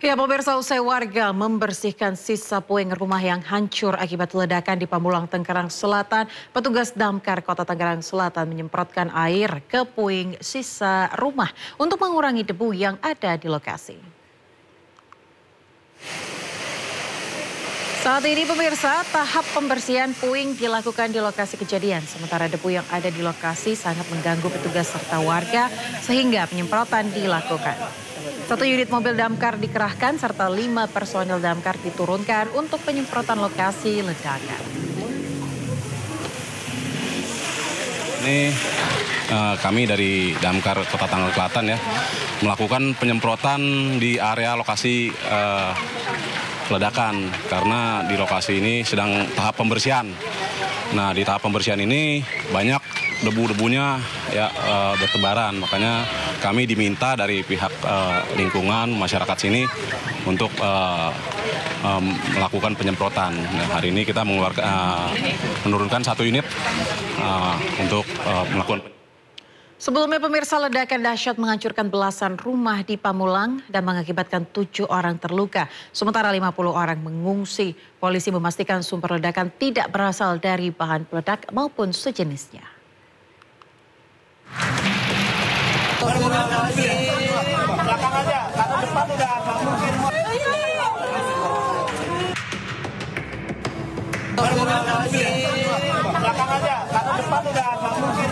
Ya, pemirsa, usai warga membersihkan sisa puing rumah yang hancur akibat ledakan di Pamulang, Tangerang Selatan, petugas damkar Kota Tangerang Selatan menyemprotkan air ke puing sisa rumah untuk mengurangi debu yang ada di lokasi. Saat ini pemirsa, tahap pembersihan puing dilakukan di lokasi kejadian. Sementara debu yang ada di lokasi sangat mengganggu petugas serta warga sehingga penyemprotan dilakukan. 1 unit mobil damkar dikerahkan serta 5 personel damkar diturunkan untuk penyemprotan lokasi ledakan. Ini kami dari Damkar Kota Tangerang Selatan ya melakukan penyemprotan di area lokasi ledakan karena di lokasi ini sedang tahap pembersihan. Nah, di tahap pembersihan ini banyak debu-debunya ya bertebaran, makanya kami diminta dari pihak lingkungan masyarakat sini untuk melakukan penyemprotan. Nah, hari ini kita menurunkan 1 unit untuk melakukan. Sebelumnya pemirsa, ledakan dahsyat menghancurkan belasan rumah di Pamulang dan mengakibatkan 7 orang terluka. Sementara 50 orang mengungsi. Polisi memastikan sumber ledakan tidak berasal dari bahan peledak maupun sejenisnya. Belakang aja, karena depan udah nggak mungkin. Belakang aja, karena depan udah nggak mungkin.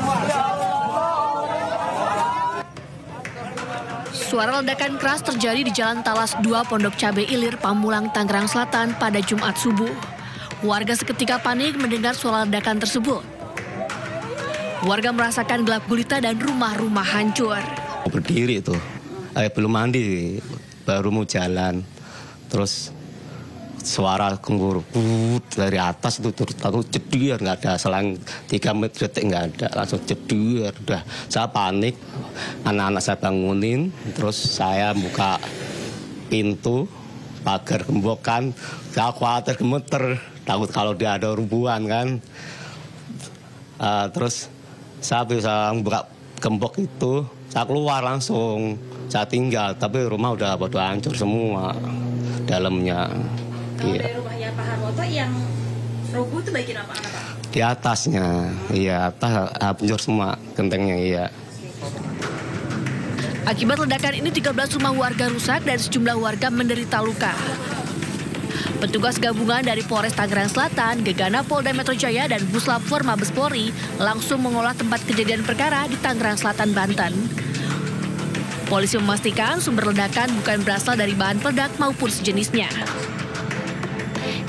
Suara ledakan keras terjadi di Jalan Talas 2 Pondok Cabe Ilir, Pamulang, Tangerang Selatan pada Jumat subuh. Warga seketika panik mendengar suara ledakan tersebut. Warga merasakan gelap gulita dan rumah-rumah hancur. Berdiri itu, belum mandi, baru mau jalan. Terus suara gemuruh dari atas itu terus aku jedar, nggak ada selang 3 detik nggak ada, langsung jedar. Udah saya panik, anak-anak saya bangunin, terus saya buka pintu pagar gembokan, saya khawatir gemeter, takut kalau dia ada rubuhan kan. Terus saya bisa buka gembok itu, saya keluar langsung, saya tinggal, tapi rumah udah pada hancur semua dalamnya. Kalau dari rumahnya Pak Harwoto yang rubuh itu bagian apa, Pak? Di atasnya, iya, atas hancur semua gentengnya, iya. Akibat ledakan ini 13 rumah warga rusak dan sejumlah warga menderita luka. Petugas gabungan dari Polres Tangerang Selatan, Gegana Polda Metro Jaya, dan Puslap-4 Mabes Polri langsung mengolah tempat kejadian perkara di Tangerang Selatan, Banten. Polisi memastikan sumber ledakan bukan berasal dari bahan peledak maupun sejenisnya.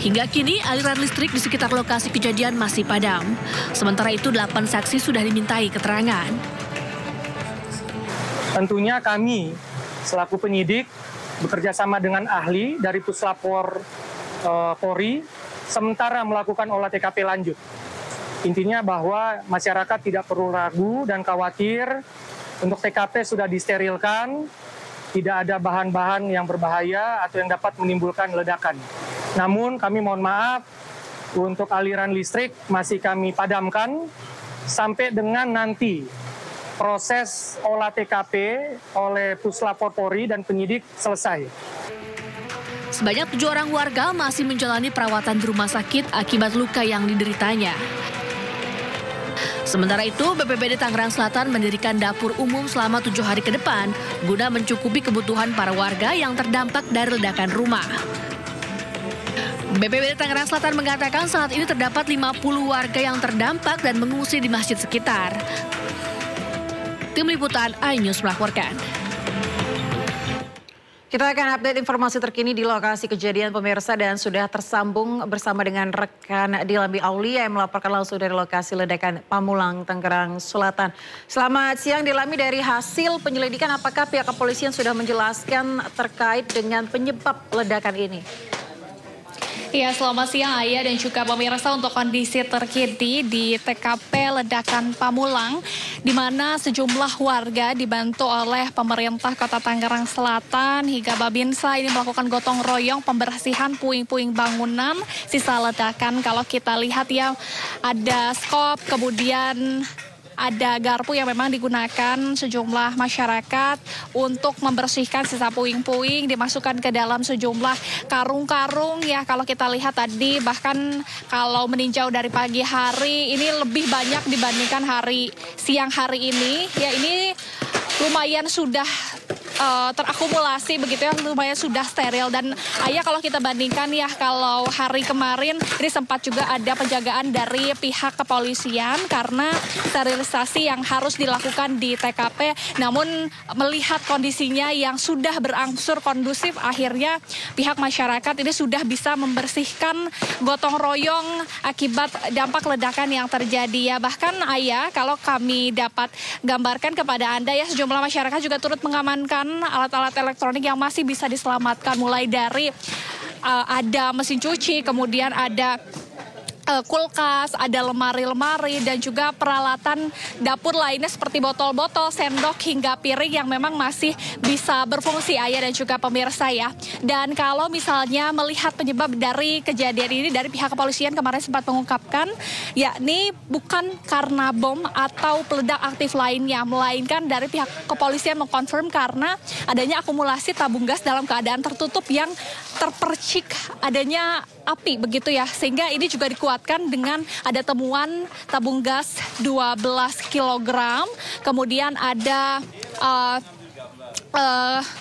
Hingga kini aliran listrik di sekitar lokasi kejadian masih padam. Sementara itu 8 saksi sudah dimintai keterangan. Tentunya kami selaku penyidik bekerja sama dengan ahli dari Puslap-4 Polri sementara melakukan olah TKP lanjut. Intinya bahwa masyarakat tidak perlu ragu dan khawatir, untuk TKP sudah disterilkan, tidak ada bahan-bahan yang berbahaya atau yang dapat menimbulkan ledakan. Namun kami mohon maaf, untuk aliran listrik masih kami padamkan sampai dengan nanti proses olah TKP oleh Puslap-4 Polri dan penyidik selesai. Sebanyak 7 orang warga masih menjalani perawatan di rumah sakit akibat luka yang dideritanya. Sementara itu, BPBD Tangerang Selatan mendirikan dapur umum selama 7 hari ke depan guna mencukupi kebutuhan para warga yang terdampak dari ledakan rumah. BPBD Tangerang Selatan mengatakan saat ini terdapat 50 warga yang terdampak dan mengungsi di masjid sekitar. Tim Liputan iNews melaporkan. Kita akan update informasi terkini di lokasi kejadian pemirsa dan sudah tersambung bersama dengan rekan Dilambi Aulia yang melaporkan langsung dari lokasi ledakan Pamulang, Tangerang Selatan. Selamat siang Dilambi, dari hasil penyelidikan apakah pihak kepolisian sudah menjelaskan terkait dengan penyebab ledakan ini? Ya, selamat siang Ayah dan juga pemirsa, untuk kondisi terkini di TKP ledakan Pamulang, di mana sejumlah warga dibantu oleh pemerintah Kota Tangerang Selatan hingga Babinsa ini melakukan gotong royong pembersihan puing-puing bangunan sisa ledakan. Kalau kita lihat ya, ada skop, kemudian ada garpu yang memang digunakan sejumlah masyarakat untuk membersihkan sisa puing-puing, dimasukkan ke dalam sejumlah karung-karung ya. Kalau kita lihat tadi, bahkan kalau meninjau dari pagi hari ini lebih banyak dibandingkan siang hari ini. Ya, ini lumayan sudah terakumulasi begitu ya, lumayan sudah steril. Dan Ayah, kalau kita bandingkan ya, kalau hari kemarin ini sempat juga ada penjagaan dari pihak kepolisian karena sterilisasi yang harus dilakukan di TKP. Namun melihat kondisinya yang sudah berangsur kondusif, akhirnya pihak masyarakat ini sudah bisa membersihkan gotong royong akibat dampak ledakan yang terjadi ya. Bahkan Ayah, kalau kami dapat gambarkan kepada Anda ya, sejumlah masyarakat juga turut mengamankan alat-alat elektronik yang masih bisa diselamatkan, mulai dari ada mesin cuci, kemudian ada kulkas, ada lemari-lemari, dan juga peralatan dapur lainnya seperti botol-botol, sendok, hingga piring yang memang masih bisa berfungsi, Ayah dan juga pemirsa ya. Dan kalau misalnya melihat penyebab dari kejadian ini, dari pihak kepolisian kemarin sempat mengungkapkan, yakni bukan karena bom atau peledak aktif lainnya, melainkan dari pihak kepolisian mengkonfirm karena adanya akumulasi tabung gas dalam keadaan tertutup yang terpercik adanya api begitu ya, sehingga ini juga dikuatkan dengan ada temuan tabung gas 12 kg, kemudian ada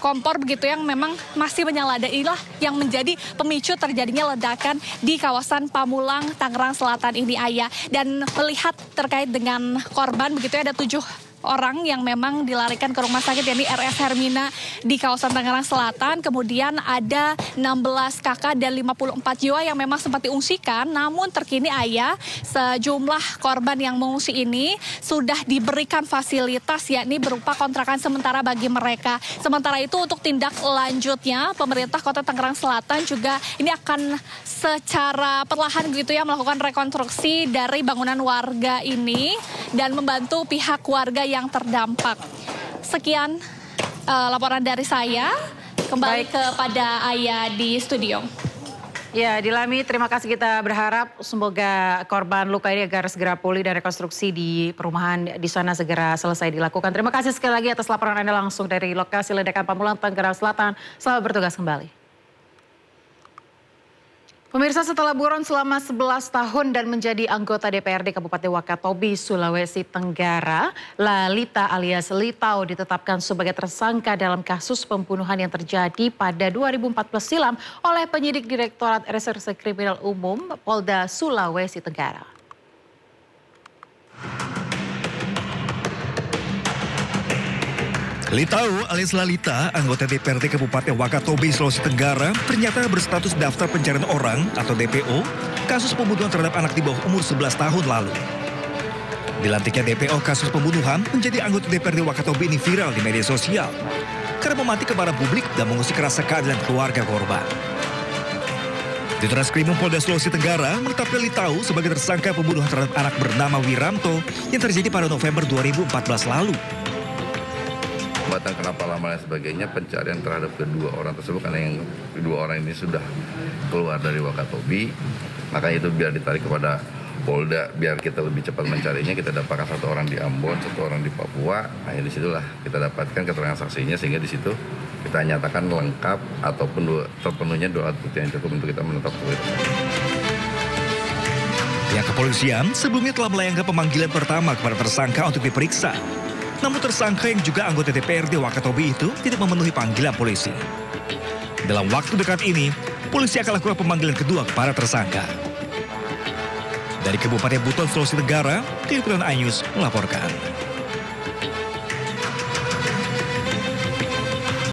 kompor begitu yang memang masih menyala. Dan inilah yang menjadi pemicu terjadinya ledakan di kawasan Pamulang, Tangerang Selatan ini, Ayah. Dan melihat terkait dengan korban begitu ya, ada 7 orang yang memang dilarikan ke rumah sakit, yakni RS Hermina di kawasan Tangerang Selatan. Kemudian ada 16 kakak dan 54 jiwa yang memang sempat diungsikan. Namun terkini, Ayah, sejumlah korban yang mengungsi ini sudah diberikan fasilitas, yakni berupa kontrakan sementara bagi mereka. Sementara itu untuk tindak lanjutnya, pemerintah Kota Tangerang Selatan juga ini akan secara perlahan gitu ya melakukan rekonstruksi dari bangunan warga ini dan membantu pihak warga yang terdampak. Sekian laporan dari saya. Kembali kepada Ayah di studio. Ya, Dilami, terima kasih. Kita berharap semoga korban luka ini agar segera pulih dan rekonstruksi di perumahan di sana segera selesai dilakukan. Terima kasih sekali lagi atas laporan Anda langsung dari lokasi ledakan Pamulang, Tangerang Selatan. Selamat bertugas kembali. Pemirsa, setelah buron selama 11 tahun dan menjadi anggota DPRD Kabupaten Wakatobi, Sulawesi Tenggara, Lalita alias Litau ditetapkan sebagai tersangka dalam kasus pembunuhan yang terjadi pada 2014 silam oleh penyidik Direktorat Reserse Kriminal Umum Polda Sulawesi Tenggara. Litau alias Lalita, anggota DPRD Kabupaten Wakatobi, Sulawesi Tenggara, ternyata berstatus daftar pencarian orang atau DPO, kasus pembunuhan terhadap anak di bawah umur 11 tahun lalu. Dilantiknya DPO kasus pembunuhan menjadi anggota DPRD Wakatobi ini viral di media sosial karena memati kepada publik dan mengusik rasa keadilan keluarga korban. Di Treskrimum Polda Sulawesi Tenggara menetapkan Litau sebagai tersangka pembunuhan terhadap anak bernama Wiranto yang terjadi pada November 2014 lalu. Batang kenapa lama dan sebagainya, pencarian terhadap kedua orang tersebut karena yang kedua orang ini sudah keluar dari Wakatobi, makanya itu biar ditarik kepada Polda biar kita lebih cepat mencarinya. Kita dapatkan 1 orang di Ambon, 1 orang di Papua. Nah, disitulah kita dapatkan keterangan saksinya, sehingga di situ kita nyatakan lengkap ataupun terpenuhnya 2 alat bukti yang cukup untuk kita menetapkan. Pihak kepolisian sebelumnya telah melayangkan pemanggilan pertama kepada tersangka untuk diperiksa. Namun tersangka yang juga anggota DPRD Wakatobi itu tidak memenuhi panggilan polisi. Dalam waktu dekat ini, polisi akan lakukan pemanggilan kedua kepada tersangka. Dari Kabupaten Buton, Sulawesi Tenggara, Tim Liputan iNews melaporkan.